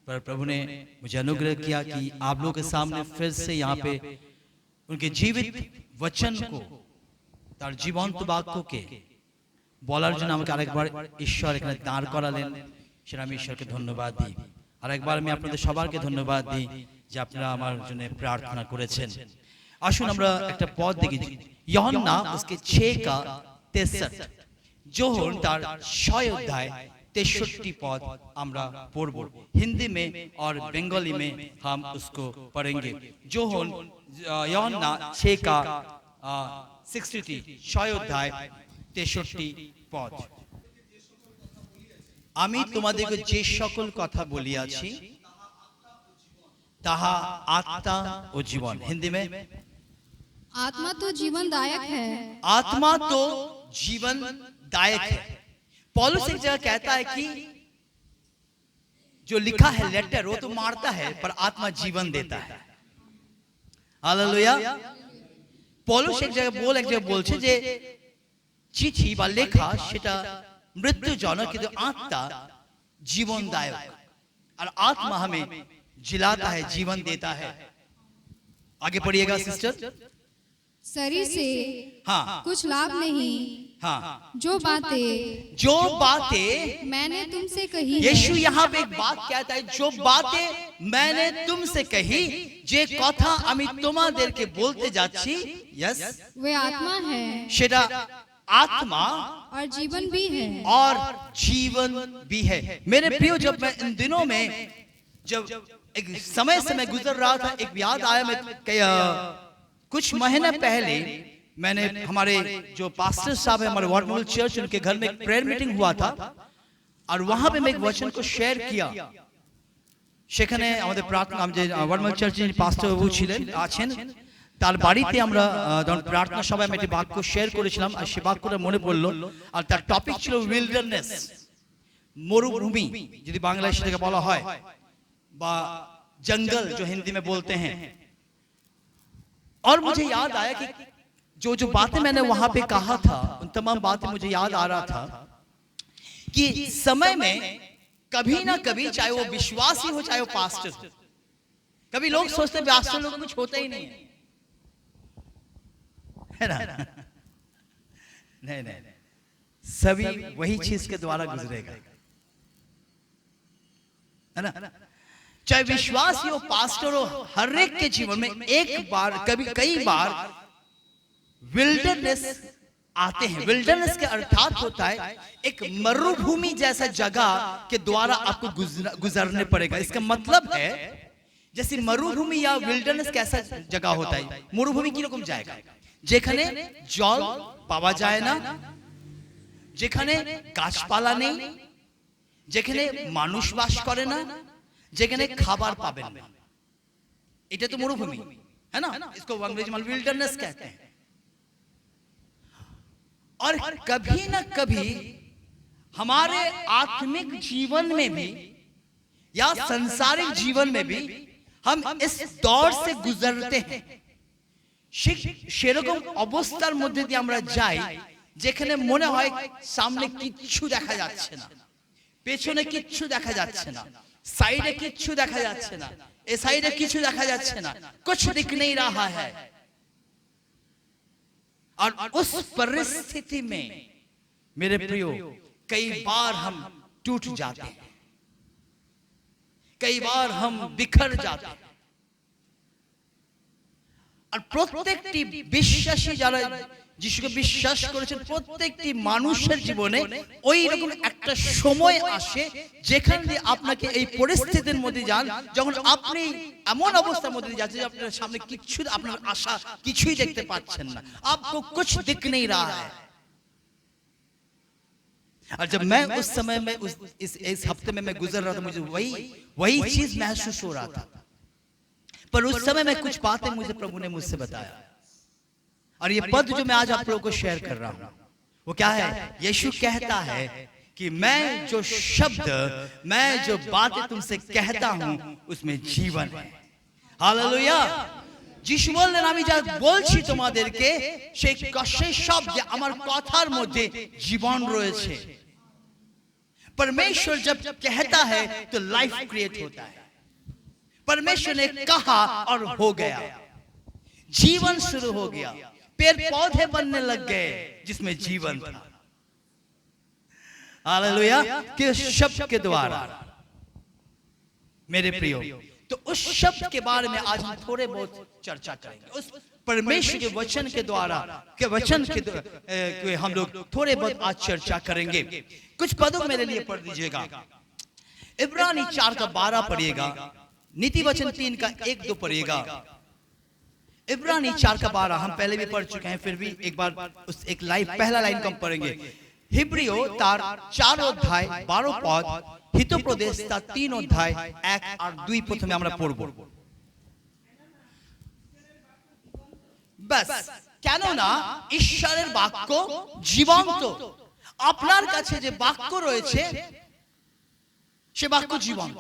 पर प्रभु ने मुझे अनुग्रह किया कि आप लोगों के सामने फिर से यहाँ पे उनके जीवित वचन को তার জীবন্ত বাক্যকে বলার জন্য আমাকে আরেকবার ঈশ্বর এখানে দাঁড় করালেন, সেটা আমি ঈশ্বরকে ধন্যবাদ দিই। আরেকবার আমি আপনাদের সবাইকে ধন্যবাদ দিই যে আপনারা আমার জন্য প্রার্থনা করেছেন। আসুন আমরা একটা পদ দেখি, ইউহান্না उसके 6 का 63, যোহন তার 6 অধ্যায় 63 पद আমরা পড়ব हिंदी में और बंगाली में हम उसको पढ़ेंगे। যোহন ইউহান্না 6 का 63 6 অধ্যায় 63 পদ। আমি তোমাদেরকে যে সকল কথা বলিয়াছি তাহা আত্মা ও জীবন। हिंदी में आत्मा तो जीवनदायक है। आत्मा तो जीवनदायक है। पौलुस एक जगह कहता है कि जो लिखा है लेटर वो तो मारता है पर आत्मा जीवन देता है। हालेलुया। पौलुस एक जगह बोलছে যে চিঠি বা লেখা সেটা মৃত্যুজনক, কিন্তু আত্মা জীবনদায়ক, और आत्मा हमें जिलाता है, जीवन देता है। आगे पढ़िएगा सिस्टर। शरीर से हाँ कुछ लाभ नहीं। हाँ जो बातें मैंने तुमसे कही, यीशु यहाँ पे एक बात कहता है, जो बातें मैंने तुमसे कही, जे কথা আমি তোমাদেরকে বলতে যাচ্ছি, यस वे आत्मा है সেটা आत्मा और जीवन भी है। और जीवन भी है। मेरे प्रियो, जब मैं इन दिनों में जब एक समय से मैं गुजर रहा था, एक याद आया, मैं कुछ महीने पहले मैंने हमारे जो पास्टर साहब है हमारे वर्डमूल चर्च, उनके घर में एक प्रेयर मीटिंग हुआ था और वहां पे मैं एक वचन को शेयर किया। সেখানে আমাদের প্রার্থনা, আমি যে ওয়ার্ডমূল চার্চের পাস্টর বাবু ছিলেন আছেন, তার বাড়িতে আমরা যখন প্রার্থনা সভায় আমি একটা বাক্য শেয়ার করেছিলাম, আর সে বাক্যটা মনে পড়লো, আর তার টপিক ছিল উইল্ডারনেস, মরুভূমি যদি বাংলায় সেটাকে বলা হয়, বা जंगल जो हिंदी में बोलते हैं। और मुझे याद आया कि जो बातें मैंने वहां पे कहा था, उन तमाम बातें मुझे याद आ रहा था कि समय में कभी ना कभी, चाहे वो विश्वासी हो चाहे वो पास्टर, कभी लोग सोचते हैं पास्टर लोगों को कुछ होता ही नहीं है ना। नहीं, सभी वही चीज के द्वारा गुजरेगा, है ना। चाहे विश्वासी हो पास्टर हो, हर एक के जीवन में एक बार कई बार विल्डरनेस आते हैं। विल्डरनेस के अर्थात होता है एक मरुभूमि जैसा जगह के द्वारा आपको गुजरने पड़ेगा। इसका मतलब है जैसे मरुभूमि या विल्डरनेस कैसा जगह होता है, मरुभूमि की रकम जाएगा যেখানে জল পাওয়া যায় না, যেখানে গাছপালা নেই, যেখানে মানুষ বাস করে না, যেখানে খাবার পাবেন না, এটা তো মরুভূমি, है ना। इसको अंग्रेजी में विल्डरनेस कहते हैं। और कभी ना कभी हमारे आत्मिक जीवन में भी या सांसारिक जीवन में भी हम इस दौर से गुजरते हैं। সেরকম অবস্থার মধ্যে দিয়ে আমরা যাই যেখানে মনে হয় সামনে কিচ্ছু দেখা যাচ্ছে না, পেছনে কিচ্ছু দেখা যাচ্ছে না, साइड किच्छु देखा जाच्छे ना, ए साइड किच्छु देखा जाच्छे ना, कुछ दिख नहीं रहा है। और उस परिस्थिति में मेरे प्रियो कई बार हम टूट जाते हैं, कई बार हम बिखर जाते हैं। और প্রত্যেকটি বিশ্বাসী যারা যিশুকে বিশ্বাস করেছেন, প্রত্যেকটি মানুষের জীবনে ওই রকম একটা সময় আসে যেখান দিয়ে আপনাকে এই পরিস্থিতির মধ্যে যান, যখন আপনি এমন অবস্থার মধ্যে যাচ্ছেন যে আপনার সামনে কিছু, আপনার আশা কিছুই দেখতে পাচ্ছেন না, आपको कुछ दिख नहीं रहा है। और जब मैं उस समय में इस हफ्ते में मैं गुजर रहा था, मुझे वही चीज महसूस हो रहा था। पर उस समय में कुछ बातें मुझे प्रभु ने मुझसे बताया, और ये पद जो मैं आज आप लोगों को शेयर कर रहा हूं वो क्या है। यीशु कहता है कि मैं जो शब्द, मैं जो बातें तुमसे कहता हूं उसमें जीवन है। हालेलुया। যিশু বললেন আমি যা বলছি তোমাদেরকে সেই শব্দে আমার কথার মধ্যে জীবন রয়েছে। परमेश्वर जब कहता है तो लाइफ क्रिएट होता है। परमेश्वर ने कहा और हो गया, जीवन शुरू हो गया, पेड़ पौधे बनने लग गए जिसमें जीवन था। हालेलुया, कि शब्द के द्वारा। मेरे प्रियो, तो उस शब्द के बारे में आज हम थोड़े बहुत चर्चा करेंगे। उस परमेश्वर के वचन के द्वारा के हम लोग थोड़े बहुत आज चर्चा करेंगे। कुछ पदों मेरे लिए पढ़ दीजिएगा। इब्रानी 4:12 पढ़िएगा, नीति वचन 3:1-2 पढ़िएगा। इब्रानी 4:12 हम पहले भी पढ़ चुके हैं, फिर भी एक बार उस एक लाइन, पहला लाइन को हम पढ़ेंगे। हिब्रियो तार 4 অধ্যায় 12 পদ, হিতোপদেশ তার 3 অধ্যায় 1 আর 2 প্রথমে আমরা পড়ব। বাস, কেননা ঈশ্বরের বাক্য জীবন্ত। আপনার কাছে যে বাক্য রয়েছে সে বাক্য জীবন্ত।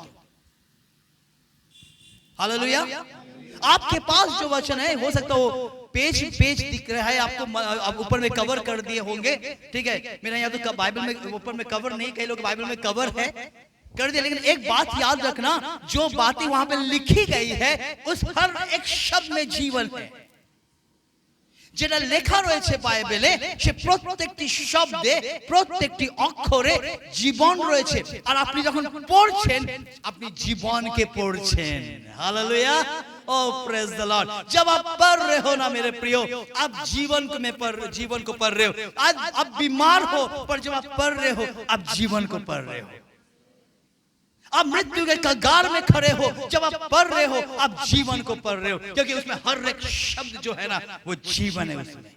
हालेलुया। आपके पास जो वचन है, हो सकता हो पेज दिख रहा है आपको, अब ऊपर में कवर कर दिए होंगे, ठीक है। मेरा यहाँ तो बाइबल में ऊपर में कवर नहीं, कई लोग बाइबल में कवर है कर दिया, लेकिन एक बात याद रखना, जो बातें वहां पे लिखी गई है उस हर एक शब्द में जीवन है। যেটা লেখা রয়েছে বাইবেলে সে প্রত্যেকটি শব্দে, প্রত্যেকটি অক্ষরে জীবন রয়েছে। আর আপনি যখন পড়ছেন আপনি জীবনকে পড়ছেন। Hallelujah, O praise the Lord. जब आप पढ़ रहे हो ना मेरे प्रियो, आप जीवन को पढ़ रहे हो। आज आप बीमार हो, पर जब आप पढ़ रहे हो आप जीवन को पढ़ रहे हो। आप मृत्यु के कगार में खड़े हो, जब आप पढ़ रहे हो आप जीवन को पढ़ रहे हो, क्योंकि उसमें हर एक शब्द जो है ना वो जीवन है उसमें।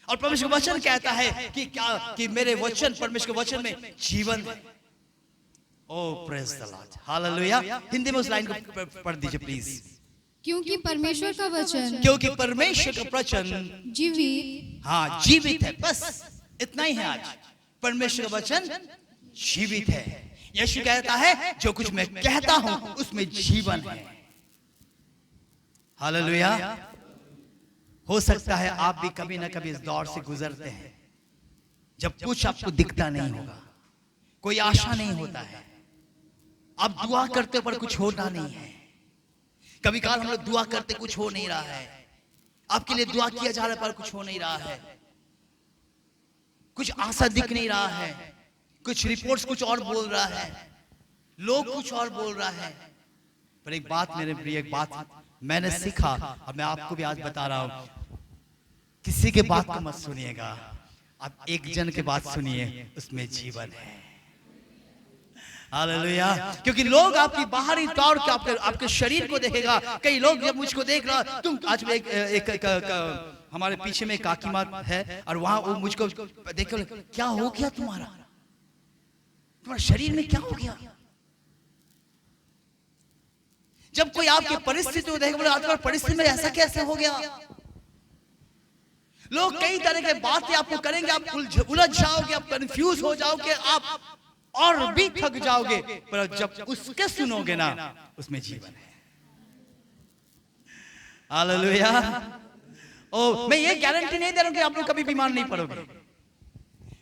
और परमेश्वर का वचन कहता है कि क्या, कि मेरे वचन, परमेश्वर के वचन में जीवन है। O praise the Lord, hallelujah. Hindi में उस लाइन को पढ़ दीजिए प्लीज। क्योंकि परमेश्वर का वचन, क्योंकि परमेश्वर का वचन जीवित, हाँ जीवित है। बस इतना ही है आज, परमेश्वर का वचन जीवित है। यीशु कहता है जो कुछ मैं कहता हूं उसमें जीवन है। हालेलुया। हो सकता है आप भी कभी ना कभी इस दौर से गुजरते हैं जब कुछ आपको दिखता नहीं होगा, कोई आशा नहीं होता है, आप दुआ करते पर कुछ होता नहीं है। कभी काल हम लोग दुआ करते कुछ हो नहीं रहा है, आपके लिए दुआ किया जा रहा पर कुछ हो नहीं रहा है, कुछ आशा दिख नहीं रहा है, कुछ रिपोर्ट्स कुछ और बोल रहा है, लोग कुछ और बोल रहा है। पर एक बात मेरे प्रिय, एक बात मैंने सीखा और मैं आपको भी आज बता रहा हूं, किसी के बात को मत सुनिएगा, आप एक जन के बात सुनिए, उसमें जीवन है। हालेलुया। क्योंकि लोग आपकी बाहरी तौर के आपके शरीर को देखेगा। कई लोग जब मुझको देख रहा, तुम आज हमारे पीछे में काकी माँ है और वहां वो मुझको देखो, क्या हो गया तुम्हारा शरीर में, क्या हो गया? जब कोई आपकी परिस्थिति को देखे, बोले आज परिस्थिति में ऐसा कैसे हो गया? लोग कई तरह के बातें आपको करेंगे, आप उलझ जाओगे, आप कंफ्यूज हो जाओगे, आप और भी थक जाओगे, पर जब उसके सुनोगे ना उसमें जीवन है। हालेलुया। ओ, मैं ये गारंटी नहीं दे रहा हूं कि आप लोग कभी बीमार नहीं पड़ोगे,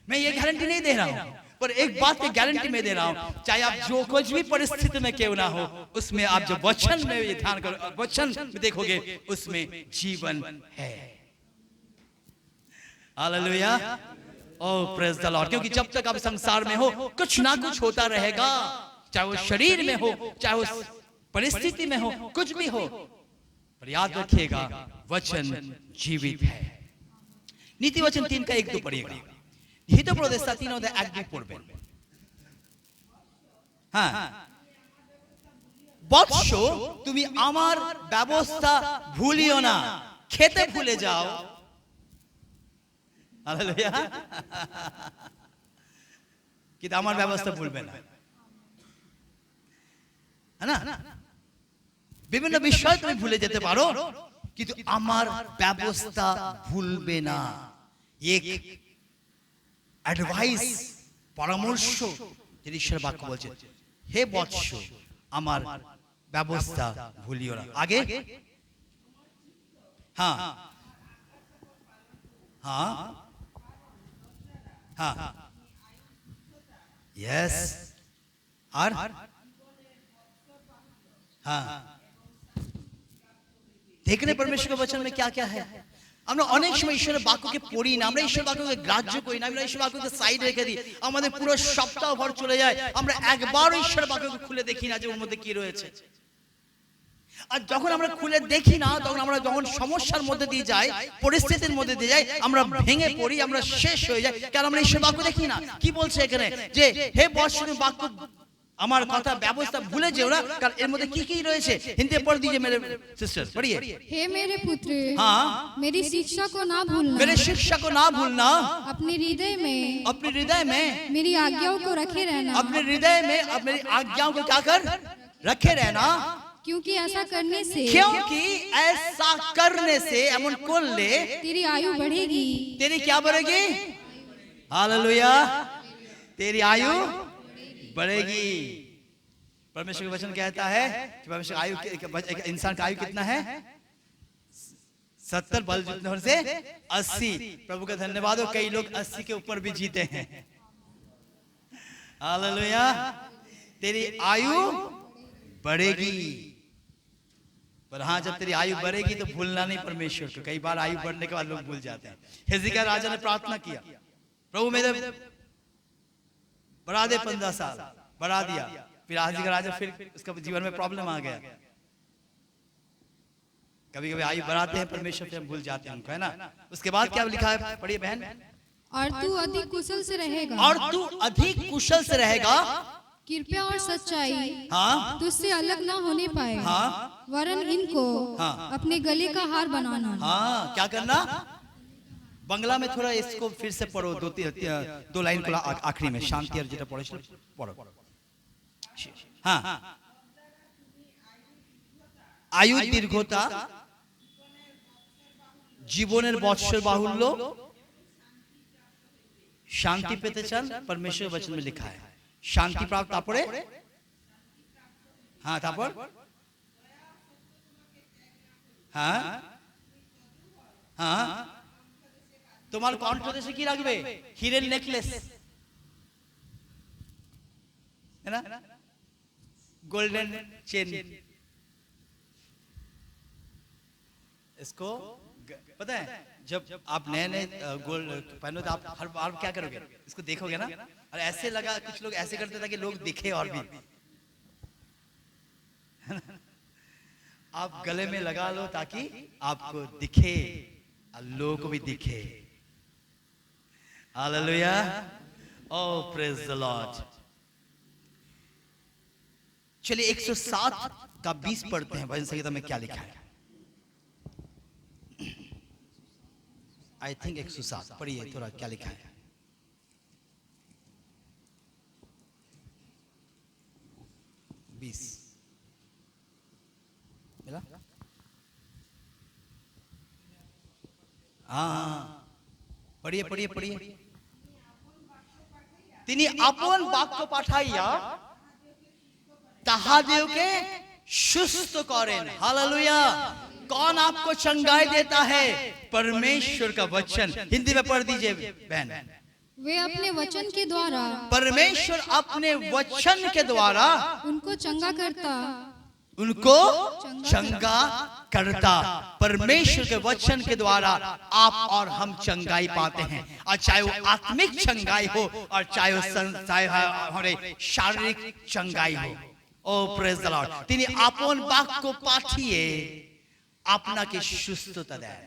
मैं ये गारंटी नहीं दे रहा हूं, पर एक बात की गारंटी मैं दे रहा हूं, चाहे आप जो कुछ भी परिस्थिति में क्यों ना हो, उसमें आप जब वचन में ये ध्यान करो, वचन में देखोगे उसमें जीवन है। Hallelujah. O praise the Lord. क्योंकि जब तक आप संसार में हो कुछ ना कुछ होता रहेगा, चाहे वो शरीर में हो, चाहे वो परिस्थिति में हो, कुछ भी हो, पर याद रखिएगा वचन जीवित है। नीति वचन 3:1-2 पढ़िएगा। হিতোপদেশ 3:1-2 পড়বেন। হ্যাঁ, বৎস তুমি আমার ব্যবস্থা ভুলিও না, খেতে ভুলে যাও। হালেলুয়া। কিন্তু আমার ব্যবস্থা ভুলবে না, है ना? বিভিন্ন বিষয় তুমি ভুলে যেতে পারো, কিন্তু আমার ব্যবস্থা ভুলবে না। এক অ্যাডভাইস, পরামর্শ যেটা ঈশ্বর বাক্য বলছে, হে বৎস আমার ব্যবস্থা ভুলিও না। আগে হ্যাঁ হ্যাঁ হ্যাঁ, यस, और हाँ, দেখলে পরমেশ্বরের বচন में क्या क्या है। আমরা অনেক সময় ঈশ্বরের বাক্যকে পড়ি না, আমরা ঈশ্বরের বাক্যকে গ্রাহ্য করি না, আমরা ঈশ্বরের বাক্যকে সাইড রেখে দিই। আমাদের পুরো সপ্তাহ ভর চলে যায়, আমরা একবারও ঈশ্বরের বাক্যকে খুলে দেখি না যে ওর মধ্যে কি রয়েছে। আর যখন আমরা খুলে দেখি না, তখন আমরা যখন সমস্যার মধ্যে দিয়ে যাই, পরিস্থিতির মধ্যে দিয়ে যাই, আমরা ভেঙে পড়ি, আমরা শেষ হয়ে যাই, কারণ আমরা ঈশ্বরের বাক্য দেখি না। কি বলছে এখানে যে হে বৎসরের বাক্য আমার কথা ব্যবস্থা ভুলে যেও না, কারণ এর মধ্যে কি কি রয়েছে। হিন্দি পড় दीजिए मेरे सिस्टर, पढ़िए। हे मेरे पुत्र, हाँ, मेरी शिक्षा को ना भूलना, मेरे शिक्षा को ना भूलना, अपने हृदय में मेरी आज्ञाओं को रखे रहना, अपने हृदय में मेरी आज्ञाओं को क्या कर रखे रहना, क्योंकि ऐसा करने से क्योंकि ऐसा करने से एमन करले तेरी आयु बढ़ेगी। तेरी क्या बढ़ेगी? हालेलुया, तेरी आयु बढ़ेगी। परमेश्वर का वचन कहता है कि परमेश्वर आयु, इंसान का आयु कितना है? 70, बल जितने होने से 80। प्रभु का धन्यवाद हो, कई लोग 80 के ऊपर भी जीते हैं। हालेलुया, तेरी आयु बढ़ेगी। पर हाँ, जब तेरी आयु बढ़ेगी तो भूलना नहीं परमेश्वर को। कई बार आयु बढ़ने के बाद लोग भूल जाते हैं। हिजकिय्याह राजा ने प्रार्थना किया, प्रभु मेरे बढ़ा दे 15 साल, बढ़ा दिया। फिर हिजकिय्याह राजा फिर उसका जीवन में प्रॉब्लम आ गया। कभी कभी आयु बढ़ाते हैं परमेश्वर, फिर हम भूल जाते हैं उनको, है ना। उसके बाद क्या लिखा है, पढ़िए बहन। और तू अधिक कुशल से रहेगा, और तू अधिक कुशल से रहेगा, कृपया और सच्चाई हाँ, तुझसे अलग ना होने पाए, हाँ, वरन इनको हाँ, अपने गले का हार बनाना। हाँ, क्या करना? बांग्ला में थोड़ा इसको फिर से पढ़ो, दो लाइन को आखिरी में शांति और जेटा पढ़े पढ़ो। हाँ, आयु दीर्घता, জীবনের বৎসর বাহুল্য, शांति পেতে চান, परमेश्वर वचन में लिखा है शांति प्राप्त। तापरे हाँ, तापर हाँ, हाँ, তোমার কণ্ঠদেশে কি রাখবে? হিরের নেকলেস, है ना, गोल्डन चेन। इसको पता है, जब आप नए नए गोल्ड पहनो तो आप हर बार क्या करोगे? इसको देखोगे ना, और ऐसे लगा, कुछ लोग ऐसे करते ताकि लोग दिखे और भी। आप गले में लगा लो ताकि आपको दिखे और लोगों को भी दिखे। Hallelujah, oh praise the Lord. चलिए 107 का 20 पढ़ते हैं, भजन संहिता में क्या लिखा है। आई थिंक 107 पढ़िए थोड़ा, क्या लिखा है। मिला? हाँ, पढ़िए पढ़िए पढ़िए। তিনি আপন বাক্য পাঠাইয়া তাহাদেরকে সুস্থ করেন। हालेलुया, कौन आपको चंगाई देता है? परमेश्वर का वचन। हिंदी में पढ़ दीजिए बहन। वे अपने वचन के द्वारा, परमेश्वर अपने वचन के द्वारा उनको चंगा करता, उनको चंगा करता। परमेश्वर के वचन के द्वारा आप और हम चंगाई पाते हैं, और चाहे वो आत्मिक चंगाई हो और चाहे वो हमारे शारीरिक चंगाई हो। ओ प्रेज द लॉर्ड। তিনি আপন বাক্য পাঠিয়ে আপনাকে সুস্থতা দেন।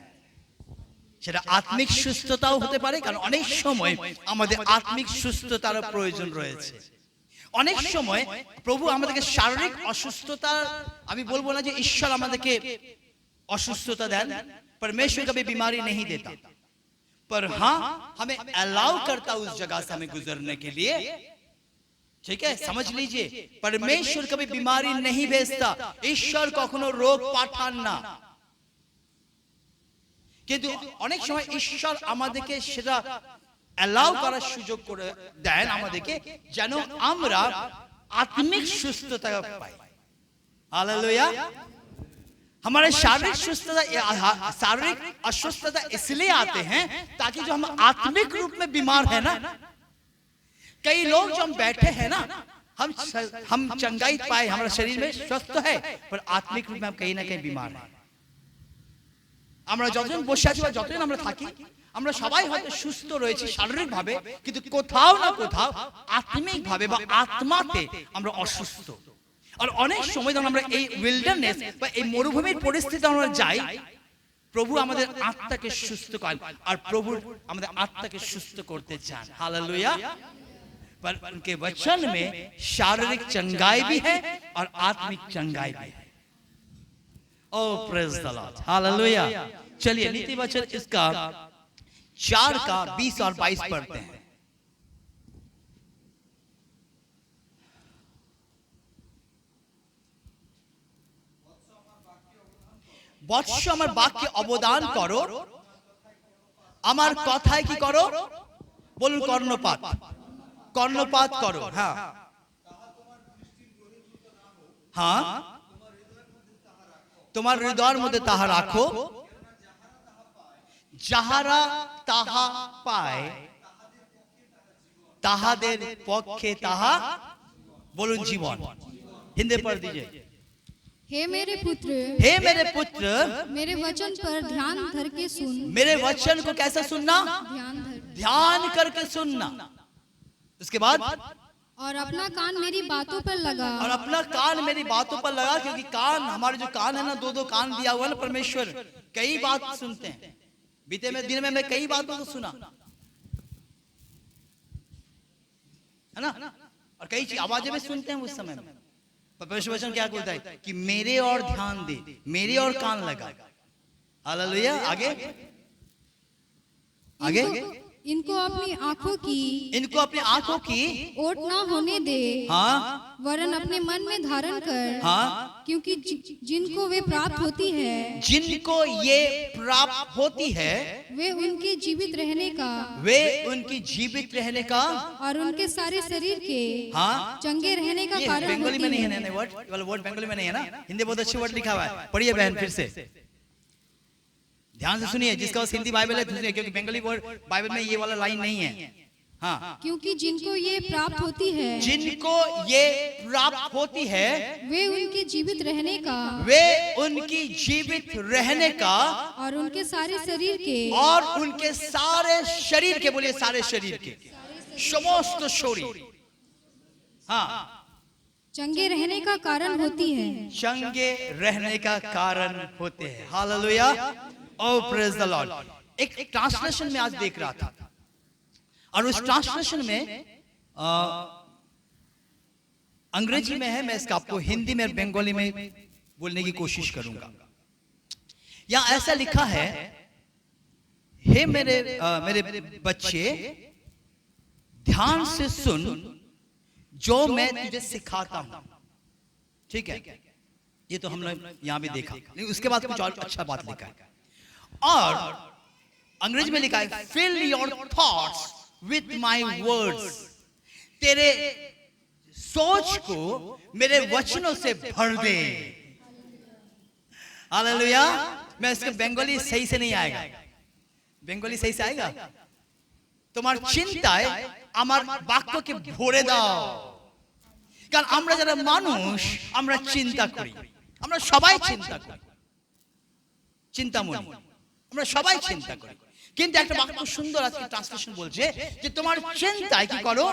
সেটা আত্মিক সুস্থতাও হতে পারে, কারণ অনেক সময় আমাদের আত্মিক সুস্থতার প্রয়োজন রয়েছে। অনেক সময় প্রভু আমাদেরকে শারীরিক অসুস্থতা, আমি বলবো না যে ঈশ্বর আমাদেরকে অসুস্থতা দেন, परमेश्वर कभी बीमारी नहीं देता, पर हाँ हमें अलाउ करता उस जगह से हमें गुजरने के लिए। ठीक है, समझ लीजिए, परमेश्वर कभी बीमारी नहीं भेजता, ईश्वर कखनो रोग पाठान ना। কিন্তু অনেক সময় ঈশ্বর আমাদেরকে সেটা অ্যালাউ করার সুযোগ করে দেন আমাদেরকে, যেন আমরা आत्मिक सुस्थता पाए। हालेलुया। हमारे शारीरिक सुस्थता, शारीरिक अस्वस्थता इसलिए आते हैं ताकि जो हम आत्मिक रूप में बीमार है ना, कई लोग जो हम बैठे हैं ना, हम चंगाई पाए, हमारा शरीर में स्वस्थ है, पर आत्मिक रूप में हम कहीं ना कहीं बीमार हैं। আমরা যতজন বসে আছি বা যতজন আমরা থাকি, আমরা সবাই হয়তো সুস্থ রয়েছি শারীরিক ভাবে, কিন্তু কোথাও না কোথাও আত্মিক ভাবে বা আত্মাতে আমরা অসুস্থ। আর অনেক সময় যখন আমরা এই উইল্ডারনেস বা এই মরুভূমির পরিস্থিতিতে আমরা যাই, প্রভু আমাদের আত্মাকে সুস্থ করেন, আর প্রভু আমাদের আত্মাকে সুস্থ করতে চান। हालेलुया। पर उनके वचन में शारीरिक चंगाई भी है और आत्मिक चंगाई भी है। O praise the Lord, hallelujah. चलिए नीति वचन इसका 4 का 20 और 22 पढ़ते हैं। বৎস আমার বাক্যে অবদান করো, আমার কথায় কি করো? বলুন কর্ণপাত, কর্ণপাত করো। হ্যাঁ হ্যাঁ, তোমার হৃদয়ের মধ্যে তাহা রাখো, যাহারা তাহা পায় তাহাদের পক্ষে তাহা, বলুন জীবন। হিন্দি পড় दीजिए। हे मेरे पुत्र, हे मेरे पुत्र, मेरे वचन पर ध्यान धर के सुन। मेरे वचन को कैसा सुनना? ध्यान करके सुनना। उसके बाद और अपना कान मेरी बातों पर लगा। और अपना कान मेरी बातों पर लगा, क्योंकि कान, हमारे जो कान है ना, 2 कान दिया हुआ है ना परमेश्वर, कई बात सुनते हैं। बीते में दिन में मैं कई बातों को सुना है ना, और कई आवाजें भी सुनते हैं उस समय में। परमेश्वर वचन क्या बोलता है कि मेरे और ध्यान दे, मेरे और कान लगा। हालेलुया। आगे आगे, इनको अपनी आंखों की, इनको अपनी आंखों की ओट ना होने दे। हाँ, वरन अपने मन में धारण कर। हाँ, क्योंकि जिनको वे प्राप्त होती है, जिनको ये प्राप्त होती है, वे उनके जीवित रहने का, वे उनकी जीवित रहने का और उनके सारे शरीर के हाँ चंगे रहने का ये कारण बंगाली होती में नहीं है। है ना वर्ड, वाला वर्ड बंगाली में नहीं है ना, हिंदी बहुत अच्छी वर्ड लिखा हुआ है। पढ़िए बहन फिर से, ध्यान से सुनिए। जिसका पास हिंदी बाइबल है सुनिए, क्योंकि बंगाली वर्ड बाइबल में ये वाला लाइन नहीं है। हाँ, क्योंकि जिनको ये प्राप्त होती है, जिनको ये प्राप्त होती है, वे उनके जीवित रहने का वे उनकी जीवित रहने का और उनके सारे शरीर के, और उनके सारे शरीर के, बोलिए सारे शरीर के, समस्त शरीर, हाँ, चंगे रहने का कारण होती है। चंगे रहने का कारण होते हैं। Hallelujah. O praise the Lord. एक ट्रांसलेशन में आज देख रहा था, और उस ट्रांसलेशन में अंग्रेजी में है, मैं इसका आपको हिंदी में और बंगाली में बोलने की कोशिश करूंगा। यहां ऐसा लिखा है, हे मेरे बच्चे ध्यान से सुन जो मैं तुझे सिखाता हूं। ठीक है, ये तो हमने यहां भी देखा, लेकिन उसके बाद कुछ और अच्छा बात लिखा है। और अंग्रेजी में लिखा है, fill your thoughts with my words. तेरे सोच को मेरे वचनों से भर दे। हालेलुया। मैं इसका बंगाली सही से नहीं आएगा, बंगाली सही से आएगा। তোমার চিন্তায় আমার বাক্যকে ভরে দাও। কারণ আমরা যারা মানুষ, আমরা চিন্তা করি, আমরা সবাই চিন্তা করি, চিন্তামণি, আমরা সবাই চিন্তা করি। কিন্তু একটা বাক্য সুন্দর আজকে ট্রান্সলেশন বলছে যে তোমার চিন্তায় কি করো?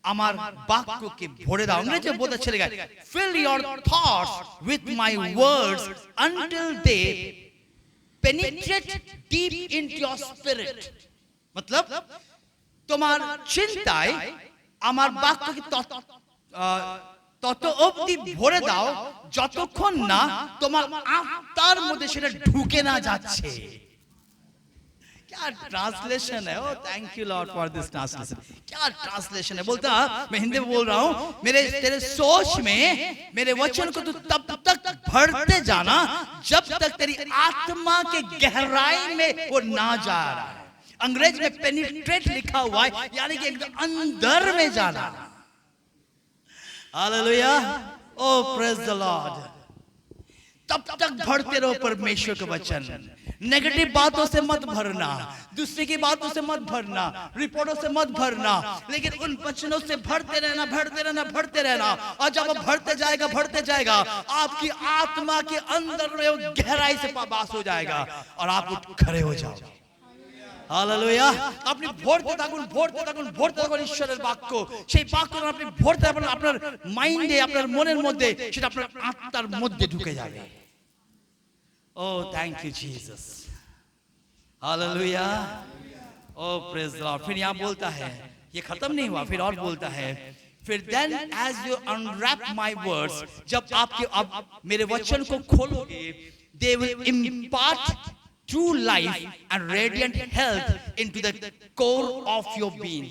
আমার বাক্যকে ভরে দাও। अंग्रेजी में बहुत अच्छा लिखा है, fill your thoughts with my words until they penetrate deep into your spirit। मतलब তোমার চিন্তায় আমার বাক্যকে তত অবধি ভরে দাও যতক্ষণ না তোমার আত্মার মধ্যে সেটা ঢুকে না যাচ্ছে। क्या ट्रांसलेशन है? O thank you Lord for this translation. क्या ट्रांसलेशन है? बोलता मैं हिंदी में बोल रहा हूं, तेरे सोच में मेरे वचन को तू तब तक भरते जाना जब तक तेरी आत्मा के गहराई में वो ना जा रहा है। अंग्रेज में पेनिट्रेट लिखा हुआ है, यानी कि एकदम अंदर में जाना। Hallelujah. O praise the Lord. तब तक भरते रहो परमेश्वर का वचन। नेगेटिव बातों से मत भरना, दूसरे की बातों से मत भरना, रिपोर्टों से मत भरना, लेकिन उन वचनों से भरते रहना, भरते रहना, भरते रहना। और जब वो भरते जाएगा, आपकी आत्मा के अंदर में वो गहराई से वास हो जाएगा और आप उठ खड़े हो जाओगे। হালেলুয়া। আপনি ভরতে থাকুন ঈশ্বরের বাক্য। সেই বাক্য আপনি ভরতে থাকুন, আপনার মাইন্ডে, আপনার মনের মধ্যে, সেটা আপনার আত্মার মধ্যে ঢুকে যাবে। O thank you Jesus, hallelujah. O praise the Lord. फिर यहाँ बोलता है, ये खत्म नहीं हुआ, फिर और बोलता है, फिर then as you unwrap my words, जब आप मेरे वचन को खोलोगे, they will impart true life and radiant health into the core of your being।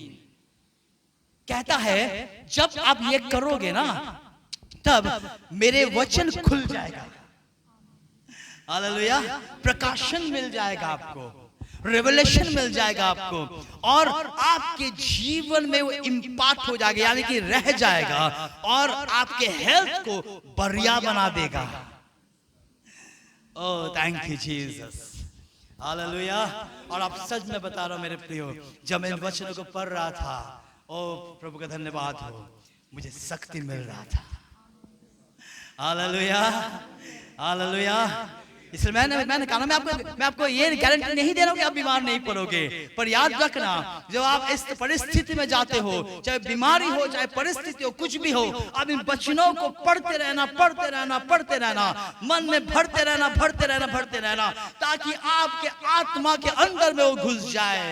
कहता है जब आप ये करोगे ना, तब मेरे वचन खुल जाएगा। हालेलुया। प्रकाशन मिल जाएगा आपको, रेवलेशन मिल जाएगा आपको, और आपके जीवन में वो इम्पाक्ट हो जाएगा, यानी कि रह जाएगा और आपके हेल्थ को बढ़िया बना देगा। Oh thank you Jesus, hallelujah. और आप सच में बता रहा हूं मेरे प्रियो, जब मैं इन वचनों को पढ़ रहा था, ओ प्रभु का धन्यवाद हो, मुझे शक्ति मिल रहा था। Hallelujah, hallelujah. इसलिए मैंने कहा ना, मैं आपको ये गारंटी नहीं दे रहा हूं कि आप बीमार नहीं पड़ोगे, पर याद रखना, जब आप इस परिस्थिति में जाते हो, चाहे बीमारी हो, चाहे परिस्थिति हो, कुछ भी हो, आप इन वचनों को पढ़ते रहना, मन में भरते रहना, ताकि आपके आत्मा के अंदर में वो घुस जाए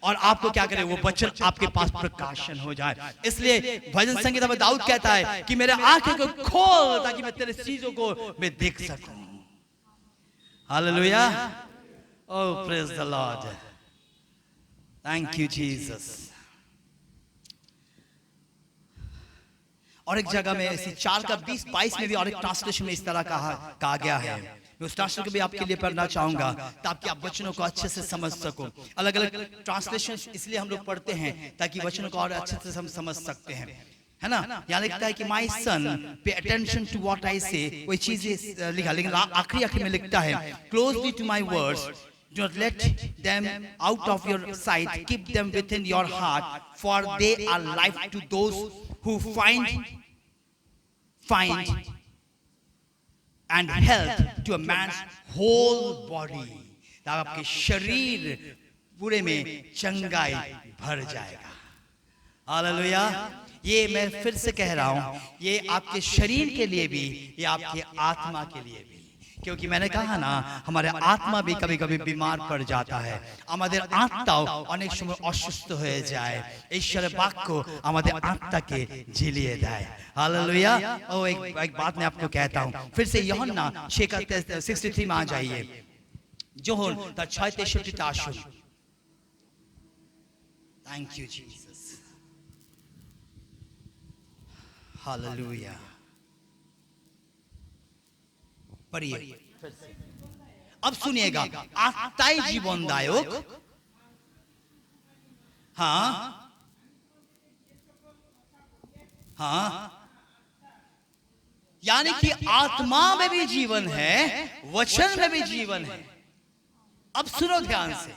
और आपको क्या करे, वो वचन आपके पास प्रकाशन हो जाए। इसलिए भजन संगीता में दाऊद कहता है कि मेरे आंखें को खोल, ताकि मैं तेरे चीजों को मैं देख सकूं। Hallelujah. Oh, praise the Lord. Thank you, Jesus. और एक जगह में ऐसी 4:20-22 में भी और एक ट्रांसलेशन में इस तरह कहा गया है। मैं उस ट्रांसलेशन को भी आपके लिए पढ़ना चाहूंगा, ताकि आप वचनों को अच्छे से समझ सको। अलग अलग ट्रांसलेशन इसलिए हम लोग पढ़ते हैं ताकि वचनों को और अच्छे से हम समझ सकते हैं, है ना। यहाँ लिखता है कि माई सन pay attention to what I से, कोई चीज लिखा, लेकिन आखिरी में लिखता है, closely to my words, do not let them out of your sight, keep them within your heart, for they are life to those who find and health to a man's whole body। आपके शरीर पूरे में चंगाई भर जाएगा। Hallelujah. ये मैं फिर से कह रहा हूं, ये आपके शरीर के लिए भी, ये आपके आत्मा के लिए भी, क्योंकि मैंने कहा ना, हमारे आत्मा भी कभी कभी बीमार पड़ जाता है, আমাদের আত্মাও অনেক সময় অসুস্থ হয়ে যায়। ঈশ্বরের বাক্য আমাদের আত্মাকে ঝিলিয়ে দেয়। हालेलुया। ओ एक बात मैं आपको कहता हूं, फिर से यूहन्ना 6:63 में आ जाइए। जोहन তার 6:63 আসুন। Thank you Jesus, hallelujah. पढ़िए अब, सुनिएगा। आत्माई जीवनदायक, हाँ हाँ, यानी कि आत्मा में भी जीवन है, वचन में भी जीवन है। अब सुनो ध्यान से,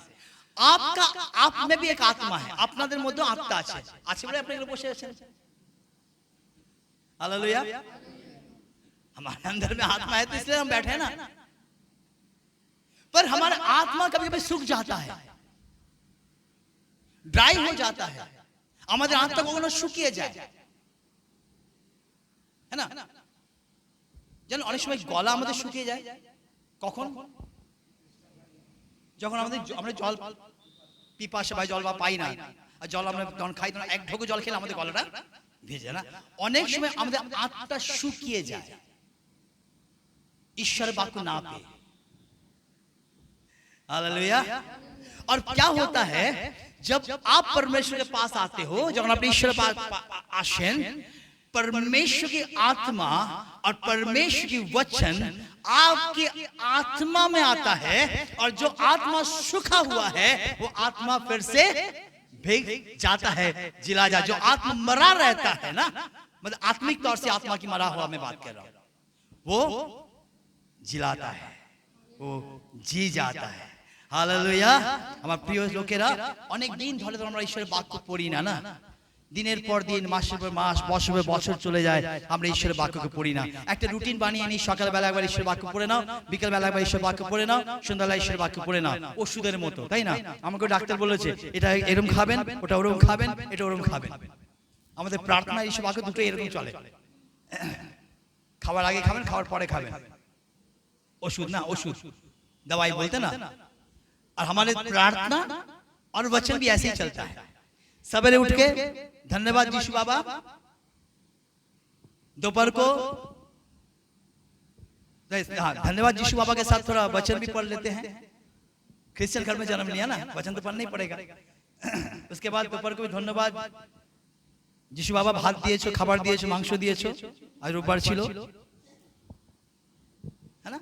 आपका आप में भी एक आत्मा है, আপনাদের মধ্যে আত্মা আছে, আছে বলে আপনি এখানে বসে আছেন। हालेलुया। हमारे अंदर में आत्मा है तो इसलिए हम बैठे हैं ना, पर हमारा आत्मा कभी कभी सूख जाता है, ड्राई हो जाता है। हमारे आत्मा को শুকিয়ে যায়, है ना। জানেন অনেক সময় গলা আমাদের শুকিয়ে যায় কখন? যখন আমরা জল পিপাসা পাই, জল পাই না, আর জল আমরা তখন খাই, তখন এক ঢোক জল খেলে আমাদের গলাটা ভিজে না। অনেক সময় আমাদের আত্মা শুকিয়ে যায় ईश्वर बात ना पे। हालेलुया। और क्या होता है, जब आप परमेश्वर के पास आते हो, जब आप ईश्वर पास आशेन, परमेश्वर की आत्मा और परमेश्वर की वचन आपकी आत्मा में आता है, और जो आत्मा सूखा हुआ है वो आत्मा फिर से भीग जाता है, जिला जा। जो आत्मा मरा रहता है ना, मतलब आत्मिक तौर से आत्मा की मरा हुआ मैं बात कर रहा हूं, वो जिलाता है। ও জি जाता है। হালেলুয়া। আমার প্রিয় লোকেরা, অনেক দিন ধরে তো আমরা ঈশ্বরের বাক্য পড়ি না, না? দিনের পর দিন, মাসের পর মাস, বছরের পর বছর চলে যায়, আমরা ঈশ্বরের বাক্যকে পড়ি না। একটা রুটিন বানিয়ে নিই, সকালবেলা একবার ঈশ্বরের বাক্য পড়ে নাও, বিকেলবেলা একবার ঈশ্বরের বাক্য পড়ে নাও, সন্ধ্যাবেলা ঈশ্বরের বাক্য পড়ে নাও, ওষুধের মতো, তাই না? আমাকে ডাক্তার বলেছে এটা এরকম খাবেন, ওটা ওরকম খাবেন, এটা ওরকম খাবেন। আমাদের প্রার্থনা ঈশ্বর বাক্য দুটো এরকম চলে, খাওয়ার আগে খাবেন, খাওয়ার পরে খাবেন। ওষুধ না, ওষুধ दवाई बोलते ना। और हमारे प्रार्थना और वचन भी ऐसे ही चलता है। सवेरे उठ के धन्यवाद यीशु बाबा, दोपहर को धन्यवाद यीशु बाबा के साथ थोड़ा वचन भी पढ़ लेते हैं। क्रिश्चियन घर में जन्म लिया ना, वचन तो पढ़ना ही पड़ेगा। उसके बाद दोपहर को भी धन्यवाद यीशु बाबा, भात दिएছো, খাবার দিয়েছো, মাংস দিয়েছো, आज রোববার ছিল, है ना?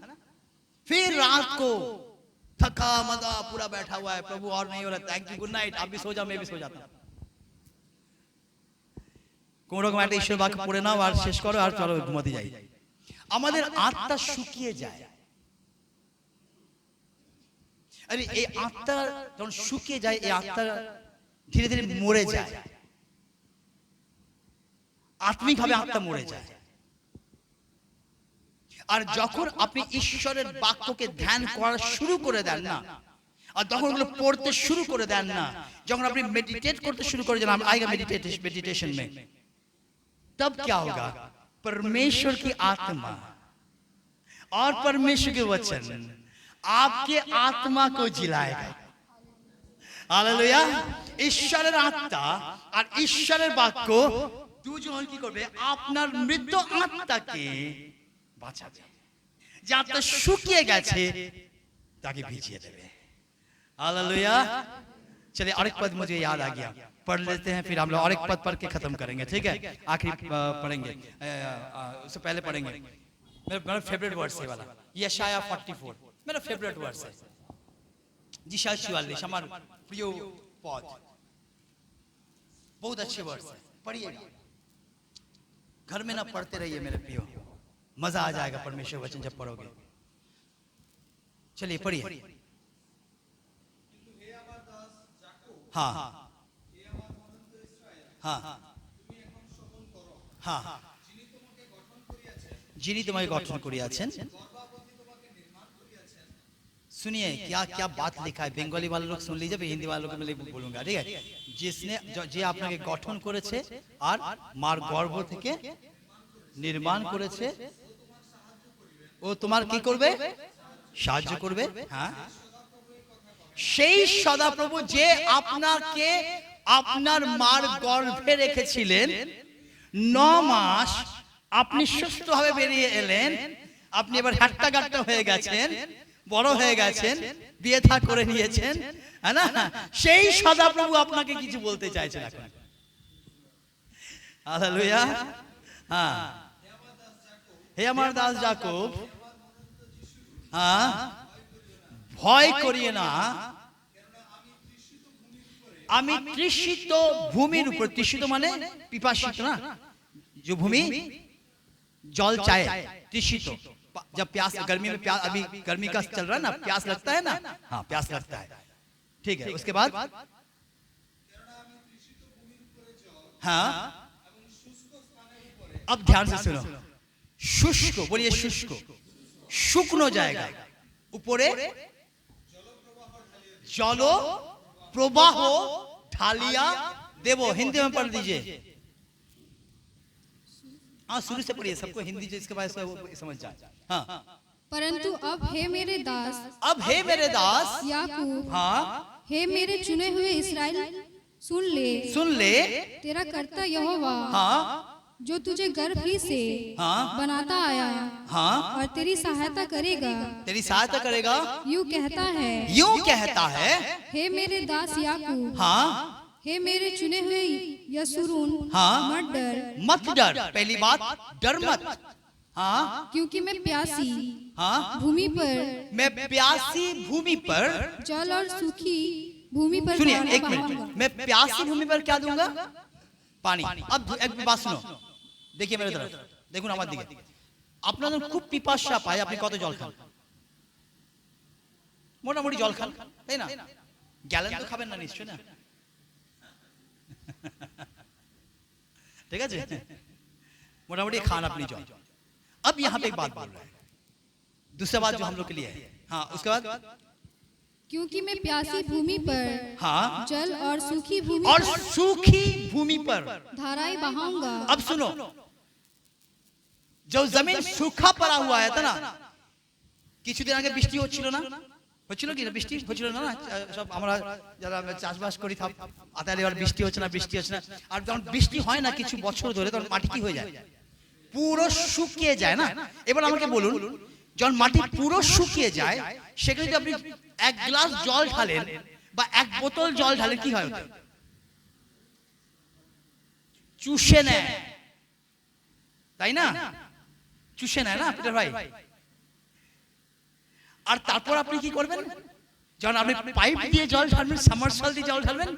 फिर रात को थका मदा पूरा बैठा हुआ है, प्रभु और नहीं हो रहा, थैंक यू, गुड नाइट, आप भी सो जाओ, मैं भी सो जाता हूं। কোন রকম একটা ঈশ্বর বাক্য পড়ে নাও আর শেষ করো আর চলো ঘুমাতে যাই। আমাদের আত্মা শুকিয়ে যায়। আরে এই আত্মা যখন শুকিয়ে যায়, এই আত্মা ধীরে ধীরে মরে যায়, আত্মিকভাবে আত্মা মরে যায়। আর যখন আপনি ঈশ্বরের বাক্যকে ধ্যান করা শুরু করে দেন না, और যখন ওগুলো পড়তে শুরু করে দেন না, যখন আপনি मेडिटेट करते शुरू कर देना, आएगा मेडिटेशन में, तब क्या होगा? परमेश्वर की आत्मा और परमेश्वर के वचन आपके आत्मा को जिलाएगा। हालेलुया। ঈশ্বরের আত্মা আর ঈশ্বরের বাক্য দুজন কি করবে? আপনার মৃত আত্মাকে বাঁচাবে। যে আত্মা শুকিয়ে গেছে তাকে ভিজিয়ে দেবে। हालेलुया। चलिए, और एक पद मुझे याद आ गया, पढ़ लेते हैं, फिर हम लोग और एक पद पढ़ के खत्म करेंगे, ठीक है? आखिरी पढ़ेंगे, उससे पहले पढ़ेंगे मेरा फेवरेट वर्स है वाला, यशाया 44 मेरा फेवरेट वर्स है। यशाया 44 हमारा प्रिय पद, बहुत अच्छे वर्स है, पढ़िए। घर में ना पढ़ते रहिए मेरे प्रियो, मजा आ जाएगा परमेश्वर वचन जब पढ़ोगे। चलिए पढ़िए। हाँ हाँ हाँ, যিনি তোমাকে গঠন করিয়াছেন। सुनिए क्या क्या बात लिखा है, बेंगली वाले लोग सुन लीजिए, हिंदी वालों को मैं बोलूंगा, ठीक है? जिसने যে আপনাকে গঠন করেছে আর মার গর্ভ থেকে নির্মাণ করেছে, ও তোমার কি করবে? সাহায্য করবে। হ্যাঁ, সেই সদাপ্রভু যে আপনাকে আপনার মার গর্ভে রেখেছিলেন, 9 মাস আপনি সুস্থভাবে বেরিয়ে এলেন, আপনি এবার হাট্টা গাট্টা হয়ে গেছেন, বড় হয়ে গেছেন, বিয়ে থা করে নিয়েছেন, है ना? সেই সদাপ্রভু আপনাকে কিছু বলতে চাইছেন এখন। हालेलुया। हाँ, হে আমার দাস যাকব, হ্যাঁ, ভয় করিয়ে না, আমি তৃষিত ভূমির উপর, তৃষিত মানে পিপাসিত না, जो भूमि जल चाहे, तृषित, जब प्यास, गर्मी में प्यास, अभी गर्मी का चल रहा है ना, प्यास लगता है ना, हाँ प्यास लगता है, ठीक है? उसके बाद हाँ, अब ध्यान से सुनो, शुष्क, बोलिए शुष्क, শুকনো জায়গা, উপরে জল প্রবাহ ঢালিয়া দেব। हिंदी में पढ़ दीजिए। हाँ, शुरू से पढ़िए, सबको हिंदी जिसके पास समझ जाए। हाँ, परंतु अब हे मेरे दास, अब हे मेरे दास याकूब, हाँ, हे मेरे चुने हुए इस्राएल, सुन ले, तेरा कर्ता यहोवा, हाँ, जो तुझे गर्भ ही से हाँ, बनाता आया, हाँ, और तेरी सहायता करेगा, तेरी सहायता करेगा, यूं कहता है, यूं कहता है, हे मेरे दास याकूब, हाँ, हे मेरे चुने हुए यशूरून, हाँ, मत डर, मत डर, पहली बात डर मत, हाँ, क्योंकि मैं प्यासी हाँ, भूमि पर, मैं प्यासी भूमि पर, जल और सूखी भूमि पर सुनिए पानी एक मिनट, बहाऊंगा। मैं प्यासी भूमि पर क्या दूंगा? पानी। अब एक बात सुनो, देखिए मेरे तरफ, দেখুন আমার দিকে। আপনাদের খুব পিপাসা পায়, আপনি কত জল খান? মোটামুটি জল খান, তাই না? গ্যালেন তো খাবেন না নিশ্চয়, না? ठीक है, मोटामोटी खान अपनी जॉब। अब यहाँ पे एक बात बोल रहा है, दूसरा बात जो हम लोग के लिए है। हाँ, उसके बाद क्योंकि मैं प्यासी भूमि पर हाँ जल और सूखी भूमि और पर सूखी भूमि पर धाराएं बहाऊंगा। अब सुनो, जो जमीन सूखा पड़ा हुआ है था ना, কিছুদিন আগে বৃষ্টি হচ্ছিল না, হচ্ছিল কি না? বৃষ্টি হচ্ছিল না? সব আমরা যারা চাষবাস করি আতালে আর বৃষ্টি হচ্ছে না, বৃষ্টি হচ্ছে না। আর যখন বৃষ্টি হয় না কিছু বছর ধরে, তখন মাটি কি হয়ে যায়? পুরো শুকিয়ে যায় না। এবার আমাকে বলুন, যখন মাটি পুরো শুকিয়ে যায়, সেখানে যদি আপনি এক গ্লাস জল ঢালেন বা এক বোতল জল ঢালেন, কি হয়? চুষে নেয়, তাই না? চুষে নেয় না পিটার ভাই? আর তারপর আপনি কি করবেন? যখন আপনি পাইপ দিয়ে জল ঢালবেন, সামারসল দিয়ে জল ঢালবেন,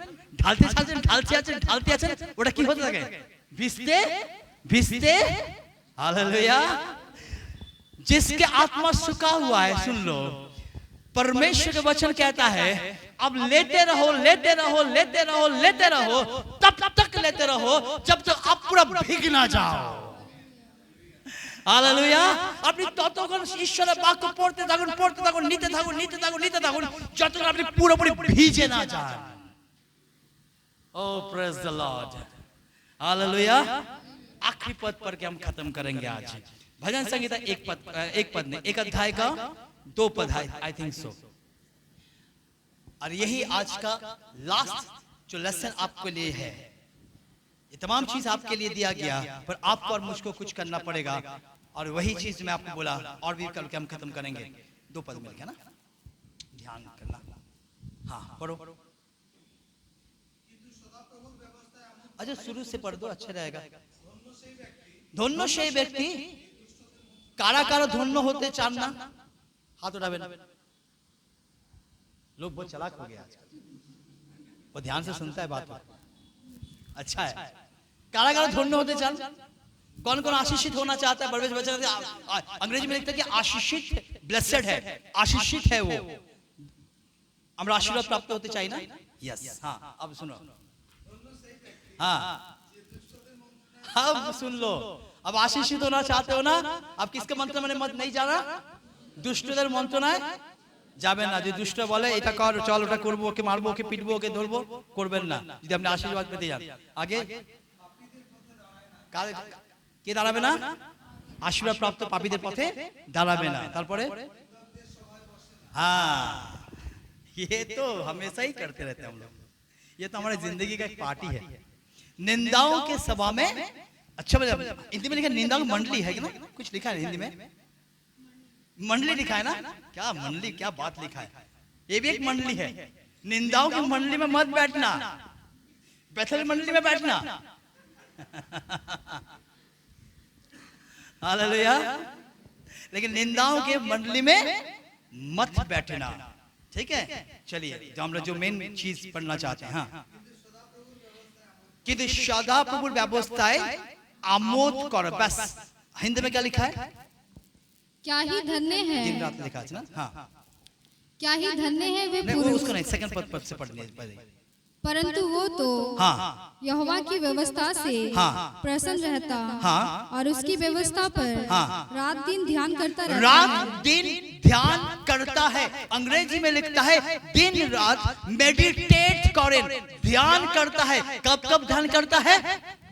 ঢালতে আছেন, ওটা কি হতে থাকে? ভিজতে ভিজতে, हालेलुया। जिसके आत्मा सूखा हुआ है, सुन लो, परमेश्वर का वचन कहता है अब लेते रहो, लेते रहो, लेते रहो, लेते रहो, तब तक लेते रहो जब तक आप पूरा भीग ना जाओ। हालेलुया। আপনি ততক্ষণ ঈশ্বরের বাক্য পড়তে থাকুন, পড়তে থাকুন, নিতে থাকুন, নিতে থাকুন, নিতে থাকুন, যতক্ষণ আপনি পুরোপুরি ভিজে না যান। ও প্রেজ द लॉर्ड, हालेलुया। आखिरी पद पर के हम खत्म करेंगे आज। भजन संहिता एक पद नहीं, एक अध्याय का 2 पद है, आई थिंक सो। और यही आज का लास्ट जो लेसन आपके लिए है। ये तमाम चीज आपके लिए दिया गया, पर आपको और मुझको कुछ करना पड़ेगा। और वही चीज मैं आपको बोला, और भी करके हम खत्म करेंगे। 2 पद मिल गया ना, ध्यान करना। हाँ पढ़ो, अच्छा शुरू से पढ़ दो, अच्छा रहेगा। ধন্য সেই ব্যক্তি, কারা কারা ধন্য হতে চান না? हाथ उठाবেন। लोग बहुत चालाक हो गए आजकल, वो ध्यान से सुनता है बात, अच्छा है। कारा कारा धन्य होते चान? कौन कौन आशीषित होना चाहता है? परमेश्वर वचन अंग्रेजी में लिखता है कि आशीषित, ब्लेसेड है, आशीषित है वो। আমরা আশীর্বাদ প্রাপ্ত হতে চাই না? यस। हाँ अब सुनो, हाँ अब सुन लो, अब आशीषित होना चाहते हो ना? अब किसके मंत्र में मत नहीं जाना, দুষ্টদের মন্ত্রণায় যাবেন না। যে দুষ্ট বলে এটা কর, চল ওটা করবো, ওকে মারবো, ওকে পিটবো, ওকে ধরবো, করবেন না। যদি আপনি আশীর্বাদ পেতে যান, আগে কে দাঁড়াবে না? আশীর্বাদ প্রাপ্ত পাপীদের পথে দাঁড়াবে না। তারপরে हाँ, ये तो हमेशा ही करते रहते हैं हम लोग, ये तो हमारी जिंदगी का एक पार्टी है। निंदाओं के सभा में, अच्छा हिंदी में लिखा निंदाओं की मंडली है कि ना, कुछ लिखा है हिंदी में, मंडली लिखा है ना? क्या मंडली, क्या बात लिखा है, ये भी एक मंडली है। निंदाओं की मंडली में मत बैठना, बैठल मंडली में बैठना। हालेलुया। लेकिन निंदाओं के मंडली में मत बैठना, ठीक है? चलिए, जो हम लोग जो मेन चीज पढ़ना चाहते हैं, हाँ, कि सदाप्रभुर व्यवस्थाएं आमोद करो, बस। हिंदी में क्या लिखा है? क्या ही धन्य है, दिन रात लिखा है ना? हाँ, क्या ही धन्य है वे नहीं, पुरुष, उसको नहीं, सेकंड पद से पढ़ने पड़ेगी। परंतु वो तो हाँ यहोवा की व्यवस्था से हाँ प्रसन्न रहता, हाँ और उसकी व्यवस्था पर हाँ रात दिन ध्यान करता रहता रात है। दिन ध्यान करता है। अंग्रेजी में लिखता है दिन रात मेडिटेट करें, ध्यान करता है। कब कब ध्यान करता है?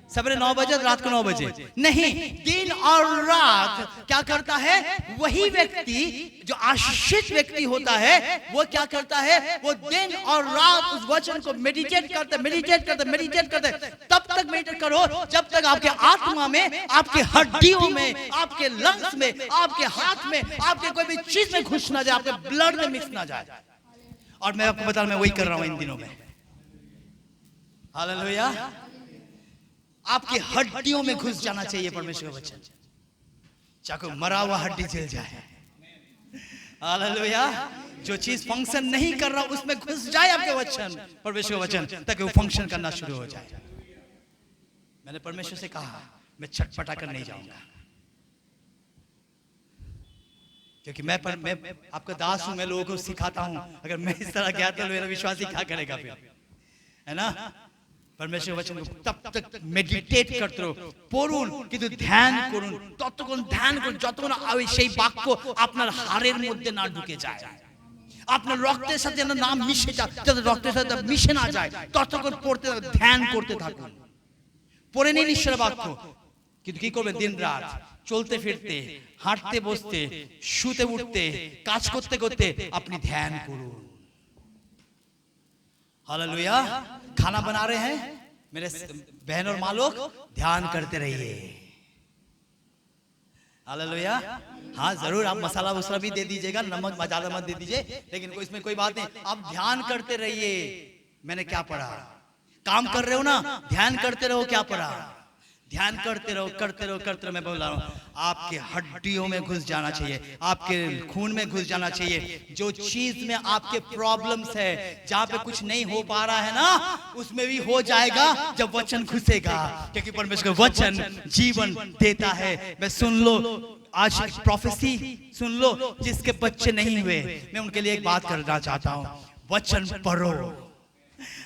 सवेरे 9 बजे, रात को 9 बजे नहीं, दिन और रात क्या करता है? वही व्यक्ति जो आशीषित व्यक्ति होता है, वो क्या करता है? वो दिन और रात उस वचन को मेडिटेट करते, मेडिटेट करते, मेडिटेट करते। तब तक मेडिटेट करो जब तक आपके आत्मा में, आपके हड्डियों में, आपके लंग्स में, आपके हाथ में, आपके कोई भी चीज में घुस ना जाए, आपके ब्लड में मिक्स ना जाए। और मैं आपको बता रहा हूं, मैं वही कर रहा हूं इन दिनों में। हालेलुया। आपकी हड्डियों में घुस जाना चाहिए परमेश्वर का वचन, चाहे मरा हुआ हड्डी जल जाए। हालेलुया। जो चीज फंक्शन नहीं कर रहा उसमें घुस जाए आपके वचन, परमेश्वर का वचन, ताकि वो फंक्शन करना शुरू हो जाए। मैंने परमेश्वर से कहा मैं छटपटा कर नहीं जाऊंगा, क्योंकि मैं आपका दास हूं, मैं लोगों को सिखाता हूं। अगर मैं इस तरह गया तो मेरा विश्वासी क्या करेगा फिर, है ना? परमेश्वर वचन को तब तक মেডিটেট করতে রো, পড়ুন, কিন্তু ধ্যান করুন। ততক্ষণ ধ্যান করুন যতক্ষণ সেই বাক্য আপনার হাড়ের মধ্যে না ঢুকে যায়, আপনার রক্তের সাথে যেন না মিশে যায়, যাতে রক্তের সাথে মিশে না যায়, ততক্ষণ পড়তে ধ্যান করতে থাকুন। পড়ে নিন ঈশ্বরের বাক্য, কিন্তু কি করবেন? দিন রাত চলতে ফিরতে, হাঁটতে বসতে, শুতে উঠতে, কাজ করতে করতে আপনি ধ্যান করুন। हालेलुया। खाना बना रहे हैं मेरे बहन और माँ लोग, ध्यान करते रहिए। हालेलुया। हाँ जरूर, आप मसाला वसाला भी दे दीजिएगा, नमक ज्यादा मत दे दीजिए, लेकिन इसमें कोई बात नहीं, आप ध्यान करते रहिए। मैंने क्या पढ़ा? काम कर रहे हो ना, ध्यान करते रहो। क्या पढ़ा? ध्यान करते रहो, करते रहो, करते रहो। मैं बोल रहा हूँ आपके हड्डियों में घुस जाना चाहिए, आपके खून में घुस जाना चाहिए। जो चीज में आपके प्रॉब्लम्स है, जहाँ पे कुछ नहीं हो पा रहा है ना, उसमें भी हो जाएगा जब वचन घुसेगा, क्योंकि परमेश्वर का वचन जीवन देता है। मैं सुन लो, आज प्रोफेसी सुन लो, जिसके बच्चे नहीं हुए, मैं उनके लिए एक बात करना चाहता हूँ, वचन पढ़ो।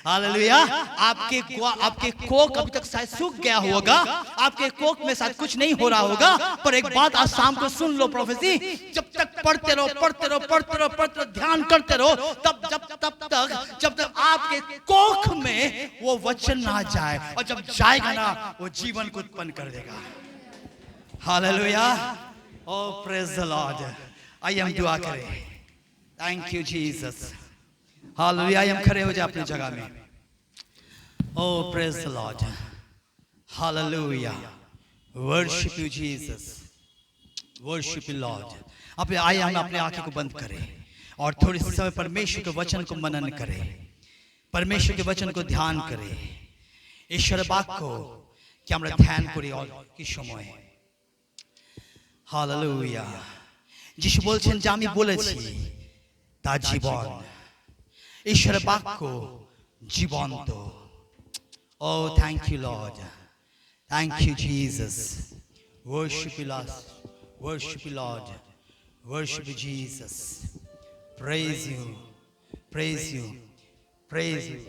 हालेलुया। आपके कोक अभी तक शायद सूख गया होगा, आपके कोक में शायद कुछ नहीं हो रहा होगा, पर एक बात आज शाम को सुन लो प्रोफेसी, जब तक पढ़ते रहो, पढ़ते रहो, पढ़ते रहो, पढ़ते रहो, ध्यान करते रहो, जब तक आपके कोक में वो वचन ना जाए, और जब जाएगा ना, वो जीवन को उत्पन्न कर देगा। Hallelujah. O praise the Lord. आइए हम दुआ करें। Thank you Jesus. हालेलुया। हम खड़े हो जाए अपनी जगह में। O praise the Lord. Hallelujah. Worship you Jesus, worship you Lord. अब आइए हम अपने आंखें को बंद करें और थोड़ी समय परमेश्वर के वचन को मनन करें, परमेश्वर के वचन को ध्यान करें। ईश्वर বাক্য কি আমরা ধ্যান করি কি সময়। হালেলুয়া। যিশু বলছেন যে আমি বলেছি তা জীবন। ঈশ্বরের বাক্য জীবন্ত। O thank you Lord, thank you Jesus. worship you Lord, worship you Lord, worship you Jesus, praise you, praise you, praise you।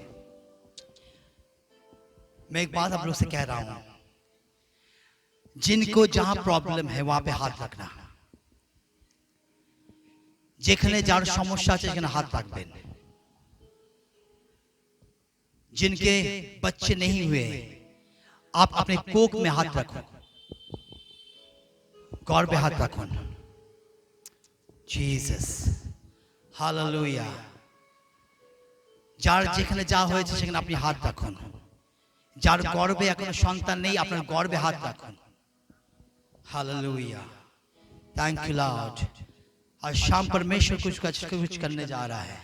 मैं एक बात आप लोग से कह रहा हूं, जिनको जहां प्रॉब्लम है वहां पे हाथ रखना। যেখানে যার সমস্যা আছে সেখানে হাত রাখবেন। जिनके बच्चे नहीं हुए, आप अपने कोक में हाथ रखो, गौर पे हाथ रखो। जीसस। हालेलुया। যার যেখানে যা হয়েছে সেখানে আপনি হাত রাখুন। যার গর্ভে এখনো সন্তান নেই, আপনার গর্ভে হাত রাখুন। हालेलुया। Thank you Lord. आज शाम परमेश्वर कुछ करने जा रहा है।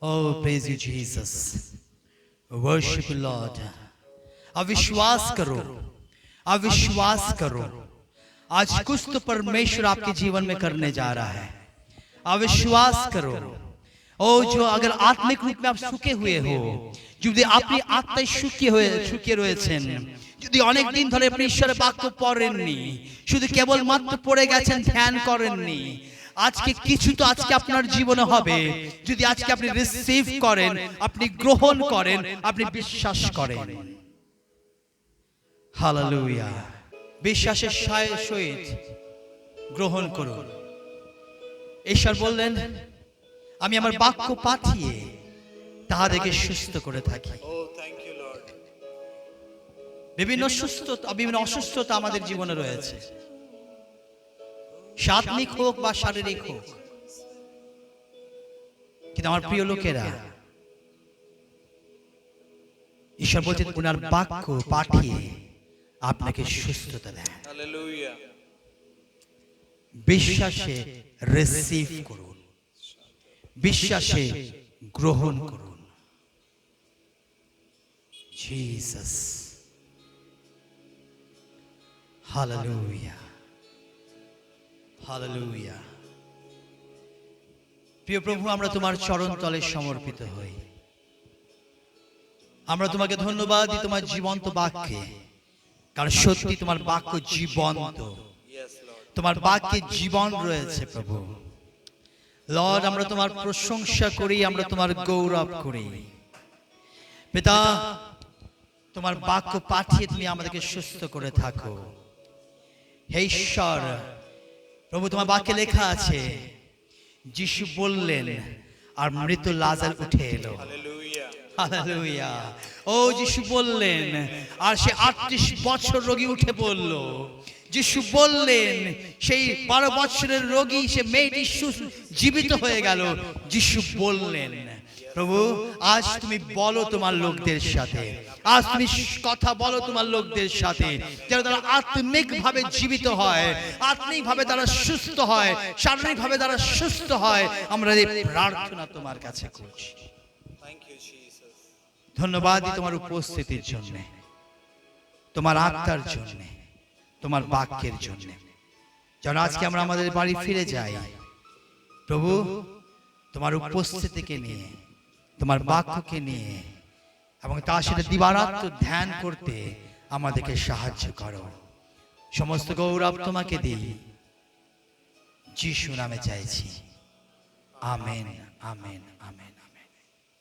Oh praise you Jesus, worship you Lord. अविश्वास करो, अविश्वास करो, आज कुछ तो परमेश्वर आपके जीवन में करने जा रहा है। अविश्वास करो। ओ जो अगर आत्मिक रूप में आप सुखे हुए हो, যদি আপনি আত্মায় শুকিয়ে রয়েছেন, যদি অনেক দিন ধরে আপনি ঈশ্বরের বাক্য পড়েননি, শুধু কেবল মাত্র পড়ে গেছেন, ধ্যান করেননি, আজকে কিছু তো আজকে আপনার জীবনে হবে। যদি আজকে আপনি রিসিভ করেন, আপনি গ্রহণ করেন, আপনি বিশ্বাস করেন। হালেলুয়া। বিশ্বাসের সহিত গ্রহণ করুন। ঈশ্বর বললেন আমি আমার বাক্য পাঠিয়ে তাহাদেরকে সুস্থ করে থাকি। বিভিন্ন অসুস্থতা আমাদের জীবনে রয়েছে, আত্মিক হোক বা শারীরিক হোক, কিন্তু আমার প্রিয় লোকেরা, ঈশ্বর বলছেন ওনার বাক্য পাঠিয়ে আপনাকে সুস্থতা দেন। হালেলুয়া। বিশ্বাসে রিসিভ করুন, বিশ্বাসে গ্রহণ করুন। জিসাস। Hallelujah, hallelujah. প্রিয় প্রভু, আমরা তোমার চরণ তলে সমর্পিত হই। আমরা তোমাকে ধন্যবাদ দিই তোমার জীবন্ত বাক্যে, কারণ সত্যি তোমার বাক্য জীবন্ত। তোমার বাক্যে জীবন রয়েছে প্রভু। লর্ড, আমরা তোমার প্রশংসা করি, আমরা তোমার গৌরব করি। পিতা, তোমার বাক্য পাঠিয়ে তুমি আমাদেরকে সুস্থ করে থাকো। হে ঈশ্বর প্রভু, তোমার বাক্যে লেখা আছে যিশু বললেন আর মৃত লাজার উঠে এলো। হালেলুয়া। ও যিশু বললেন আর সে 38 বছর রোগী উঠে পড়ল। যিশু বললেন সেই 12 বছরের রোগী, সে মেয়েটি জীবিত হয়ে গেল। যিশু বললেন। প্রভু, আজ তুমি বলো তোমার লোকদের সাথে, আজ তুমি কথা বলো তোমার লোকদের সাথে, যেন তারা আত্মিক ভাবে জীবিত হয়, আত্মিক ভাবে তারা সুস্থ হয়, শারীরিক ভাবে তারা সুস্থ হয়। আমরা এই প্রার্থনা তোমার কাছে করছি। ধন্যবাদ তোমার উপস্থিতির জন্য, তোমার আত্মার জন্য, তোমার বাক্যের জন্য। যেন আজকে আমরা আমাদের বাড়ি ফিরে যাই প্রভু, তোমার উপস্থিতিকে নিয়ে, তোমার বাক্যকে নিয়ে, এবং তার সাথে দিবারাত্র ধ্যান করতে আমাদেরকে সাহায্য করো। সমস্ত গৌরব তোমাকে দিই, যিশু নামে চাইছি। Amen, amen, amen.